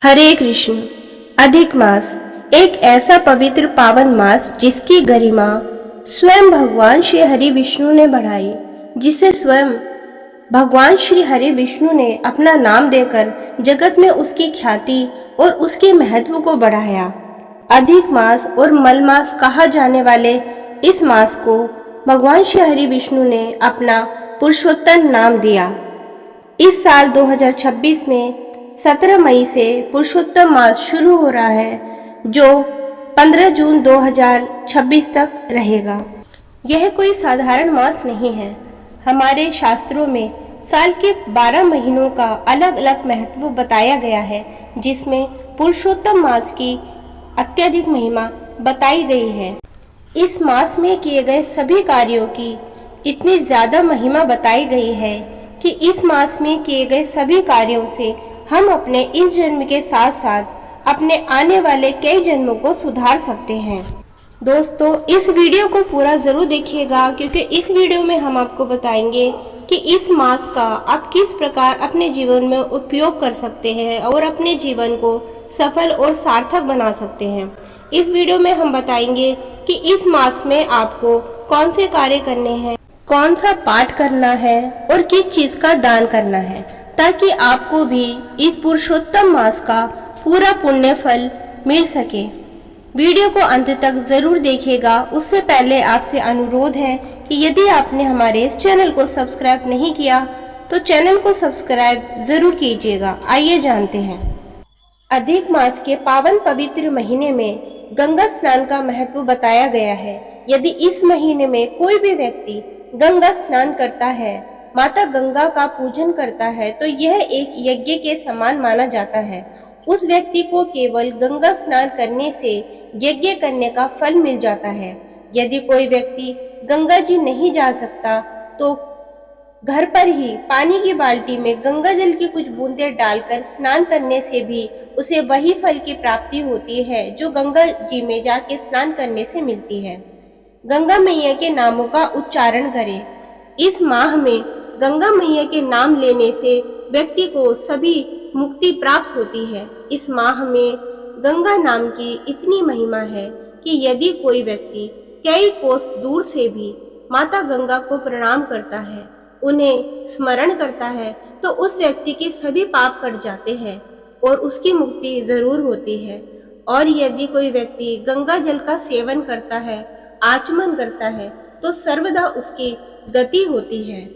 हरे कृष्ण। अधिक मास एक ऐसा पवित्र पावन मास जिसकी गरिमा स्वयं भगवान श्री हरि विष्णु ने बढ़ाई, जिसे स्वयं भगवान श्री हरि विष्णु ने अपना नाम देकर जगत में उसकी ख्याति और उसके महत्व को बढ़ाया। अधिक मास और मल मास कहा जाने वाले इस मास को भगवान श्री हरि विष्णु ने अपना पुरुषोत्तम नाम दिया। इस साल 2026 में 17 मई से पुरुषोत्तम मास शुरू हो रहा है, जो 15 जून 2026 तक रहेगा। यह कोई साधारण मास नहीं है। हमारे शास्त्रों में साल के 12 महीनों का अलग अलग महत्व बताया गया है, जिसमें पुरुषोत्तम मास की अत्यधिक महिमा बताई गई है। इस मास में किए गए सभी कार्यों की इतनी ज्यादा महिमा बताई गई है कि इस मास में किए गए सभी कार्यों से हम अपने इस जन्म के साथ साथ अपने आने वाले कई जन्मों को सुधार सकते हैं। दोस्तों, इस वीडियो को पूरा जरूर देखिएगा, क्योंकि इस वीडियो में हम आपको बताएंगे कि इस मास का आप किस प्रकार अपने जीवन में उपयोग कर सकते हैं और अपने जीवन को सफल और सार्थक बना सकते हैं। इस वीडियो में हम बताएंगे कि इस मास में आपको कौन से कार्य करने हैं, कौन सा पाठ करना है और किस चीज का दान करना है, ताकि आपको भी इस पुरुषोत्तम मास का पूरा पुण्य फल मिल सके। वीडियो को अंत तक जरूर देखिएगा। उससे पहले आपसे अनुरोध है कि यदि आपने हमारे इस चैनल को सब्सक्राइब नहीं किया तो चैनल को सब्सक्राइब जरूर कीजिएगा। आइए जानते हैं। अधिक मास के पावन पवित्र महीने में गंगा स्नान का महत्व बताया गया है। यदि इस महीने में कोई भी व्यक्ति गंगा स्नान करता है, माता गंगा का पूजन करता है, तो यह एक यज्ञ के समान माना जाता है। उस व्यक्ति को केवल गंगा स्नान करने से यज्ञ करने का फल मिल जाता है। यदि कोई व्यक्ति गंगा जी नहीं जा सकता तो घर पर ही पानी की बाल्टी में गंगा जल की कुछ बूंदें डालकर स्नान करने से भी उसे वही फल की प्राप्ति होती है जो गंगा जी में जाके स्नान करने से मिलती है। गंगा मैया के नामों का उच्चारण करें। इस माह में गंगा मैया के नाम लेने से व्यक्ति को सभी मुक्ति प्राप्त होती है। इस माह में गंगा नाम की इतनी महिमा है कि यदि कोई व्यक्ति कई कोस दूर से भी माता गंगा को प्रणाम करता है, उन्हें स्मरण करता है, तो उस व्यक्ति के सभी पाप कट जाते हैं और उसकी मुक्ति जरूर होती है। और यदि कोई व्यक्ति गंगा जल का सेवन करता है, आचमन करता है, तो सर्वदा उसकी गति होती है।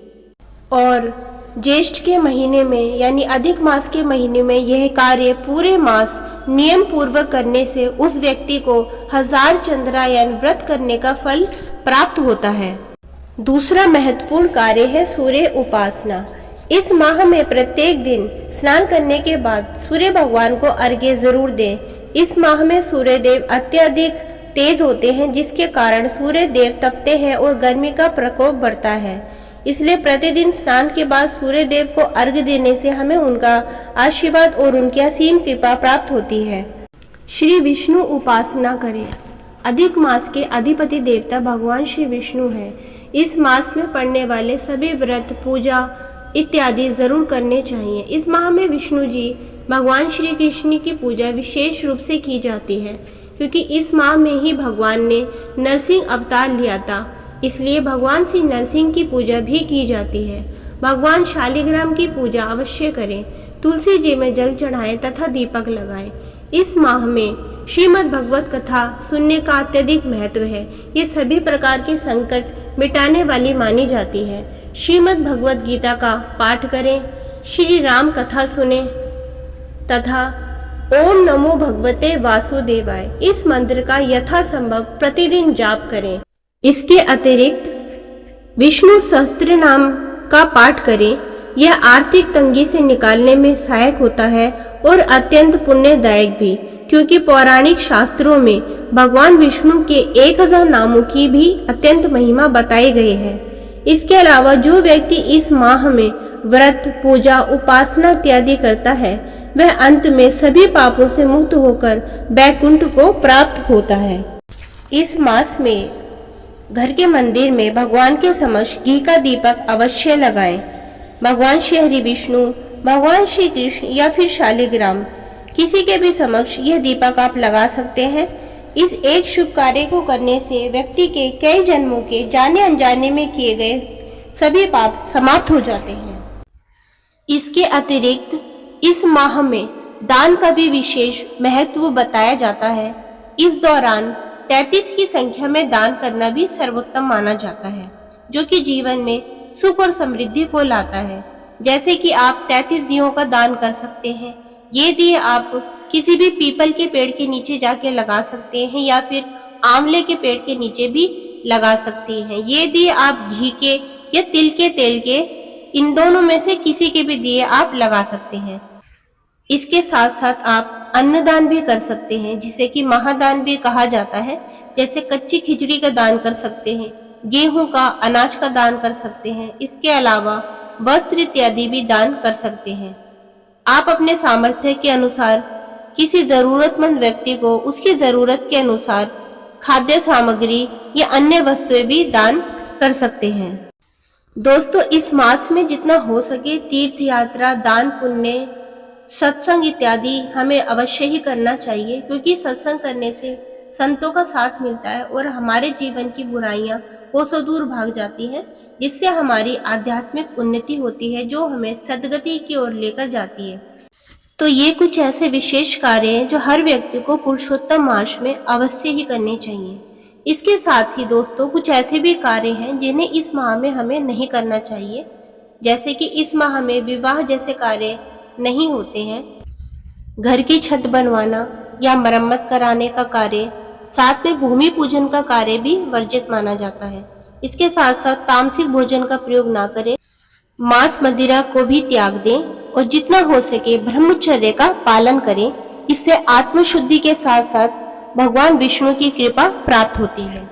और ज्येष्ठ के महीने में यानी अधिक मास के महीने में यह कार्य पूरे मास नियम पूर्वक करने से उस व्यक्ति को 1000 चंद्रायन व्रत करने का फल प्राप्त होता है। दूसरा महत्वपूर्ण कार्य है सूर्य उपासना। इस माह में प्रत्येक दिन स्नान करने के बाद सूर्य भगवान को अर्घ्य जरूर दें। इस माह में सूर्य देव अत्यधिक तेज होते हैं, जिसके कारण सूर्य देव तपते हैं और गर्मी का प्रकोप बढ़ता है। इसलिए प्रतिदिन स्नान के बाद सूर्य देव को अर्घ्य देने से हमें उनका आशीर्वाद और उनकी असीम कृपा प्राप्त होती है। श्री विष्णु उपासना करें। अधिक मास के अधिपति देवता भगवान श्री विष्णु है। इस मास में पड़ने वाले सभी व्रत, पूजा इत्यादि जरूर करने चाहिए। इस माह में विष्णु जी भगवान श्री कृष्ण की पूजा विशेष रूप से की जाती है, क्योंकि इस माह में ही भगवान ने नरसिंह अवतार लिया था। इसलिए भगवान श्री नरसिंह की पूजा भी की जाती है। भगवान शालिग्राम की पूजा अवश्य करें। तुलसी जी में जल चढ़ाएं तथा दीपक लगाएं। इस माह में श्रीमद् भगवत कथा सुनने का अत्यधिक महत्व है। ये सभी प्रकार के संकट मिटाने वाली मानी जाती है। श्रीमद् भगवत गीता का पाठ करें, श्री राम कथा सुने तथा ओम नमो भगवते वासुदेवाय इस मंत्र का यथासंभव प्रतिदिन जाप करें। इसके अतिरिक्त विष्णु सहस्त्र नाम का पाठ करें। यह आर्थिक तंगी से निकालने में सहायक होता है और अत्यंत पुण्यदायक भी, क्योंकि पौराणिक शास्त्रों में भगवान विष्णु के 1000 नामों की भी अत्यंत महिमा बताई गई है। इसके अलावा जो व्यक्ति इस माह में व्रत, पूजा, उपासना इत्यादि करता है, वह अंत में सभी पापों से मुक्त होकर वैकुंठ को प्राप्त होता है। इस मास में घर के मंदिर में भगवान के समक्ष घी का दीपक अवश्य लगाएं। भगवान श्री हरि विष्णु, भगवान श्री कृष्ण या फिर शालिग्राम किसी के भी समक्ष यह दीपक आप लगा सकते हैं। इस एक शुभ कार्य को करने से व्यक्ति के कई जन्मों के जाने अनजाने में किए गए सभी पाप समाप्त हो जाते हैं। इसके अतिरिक्त इस माह में दान का भी विशेष महत्व बताया जाता है। इस दौरान 33 की संख्या में दान करना भी सर्वोत्तम माना जाता है, जो कि जीवन में सुख और समृद्धि को लाता है। जैसे कि आप 33 दियों का दान कर सकते हैं। ये दिए आप किसी भी पीपल के पेड़ के नीचे जाके लगा सकते हैं या फिर आंवले के पेड़ के नीचे भी लगा सकते हैं। ये दिए आप घी के या तिल के तेल के, इन दोनों में से किसी के भी दिए आप लगा सकते हैं। इसके साथ साथ आप अन्नदान भी कर सकते हैं, जिसे कि महादान भी कहा जाता है। जैसे कच्ची खिचड़ी का दान कर सकते हैं, गेहूं का, अनाज का दान कर सकते हैं। इसके अलावा वस्त्र इत्यादि भी दान कर सकते हैं। आप अपने सामर्थ्य के अनुसार किसी जरूरतमंद व्यक्ति को उसकी जरूरत के अनुसार खाद्य सामग्री या अन्य वस्तुएं भी दान कर सकते हैं। दोस्तों, इस मास में जितना हो सके तीर्थ यात्रा, दान पुण्य, सत्संग इत्यादि हमें अवश्य ही करना चाहिए, क्योंकि सत्संग करने से संतों का साथ मिलता है और हमारे जीवन की बुराइयां कोसों दूर भाग जाती हैं, जिससे हमारी आध्यात्मिक उन्नति होती है, जो हमें सद्गति की ओर लेकर जाती है। तो ये कुछ ऐसे विशेष कार्य हैं जो हर व्यक्ति को पुरुषोत्तम मास में अवश्य ही करने चाहिए। इसके साथ ही दोस्तों, कुछ ऐसे भी कार्य हैं जिन्हें इस माह में हमें नहीं करना चाहिए। जैसे कि इस माह में विवाह जैसे कार्य नहीं होते हैं। घर की छत बनवाना या मरम्मत कराने का कार्य, साथ में भूमि पूजन का कार्य भी वर्जित माना जाता है। इसके साथ साथ तामसिक भोजन का प्रयोग ना करें, मांस मदिरा को भी त्याग दें और जितना हो सके ब्रह्मचर्य का पालन करें। इससे आत्मशुद्धि के साथ साथ भगवान विष्णु की कृपा प्राप्त होती है।